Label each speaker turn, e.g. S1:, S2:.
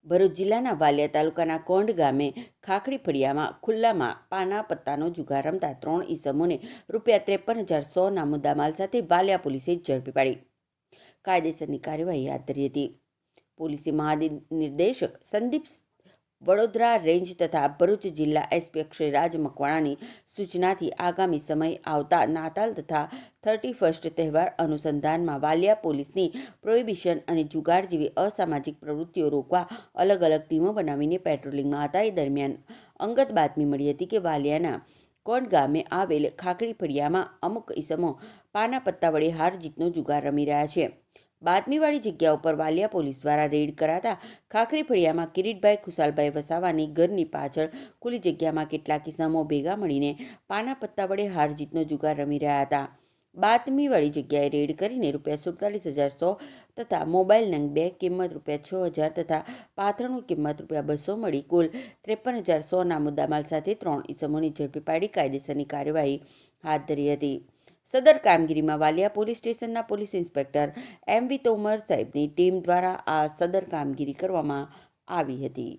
S1: ભરૂચ જિલ્લાના વાલિયા તાલુકાના કોંઢ ગામે ખાખડી ફળિયામાં ખુલ્લામાં પાના પત્તાનો જુગાર રમતા 3 ઈસમોને ₹53,100ના મુદ્દામાલ સાથે વાલિયા પોલીસે ઝડપી પાડી કાયદેસરની કાર્યવાહી હાથ ધરી હતી। પોલીસે મહાનિર્દેશક સંદીપ વડોદરા રેન્જ તથા ભરૂચ જિલ્લા એસપી અક્ષયરાજ મકવાણાની સૂચનાથી આગામી સમય આવતા નાતાલ તથા 31st તહેવાર અનુસંધાનમાં વાલિયા પોલીસની પ્રોહિબિશન અને જુગાર જેવી અસામાજિક પ્રવૃત્તિઓ રોકવા અલગ અલગ ટીમો બનાવીને પેટ્રોલિંગમાં હતા। એ દરમિયાન અંગત બાતમી મળી હતી કે વાલિયાના કોંઢ ગામે આવેલ ખાખડી ફળિયામાં અમુક ઈસમો પાના પત્તા વડે હાર જીતનો જુગાર રમી રહ્યા છે। બાતમીવાળી જગ્યા ઉપર વાલિયા પોલીસ દ્વારા રેડ કરાતા ખાખરી ફળિયામાં કિરીટભાઈ ખુશાલભાઈ વસાવાની ઘરની પાછળ ખુલ્લી જગ્યામાં કેટલાક ઈસમો ભેગા મળીને પાના પત્તા વડે હાર જીતનો જુગાર રમી રહ્યા હતા। બાતમીવાળી જગ્યાએ રેડ કરીને ₹47,100 તથા મોબાઈલ નંગ 2 કિંમત ₹6,000 તથા પાથરણું કિંમત ₹200 મળી કુલ ₹53,100ના મુદ્દામાલ સાથે 3 ઈસમોની ઝડપી પાડી કાયદેસરની કાર્યવાહી હાથ ધરી હતી। સદર કામગીરીમાં વાલિયા પોલીસ સ્ટેશનના પોલીસ ઇન્સ્પેક્ટર MV તોમર સાહેબની ટીમ દ્વારા આ સદર કામગીરી કરવામાં આવી હતી।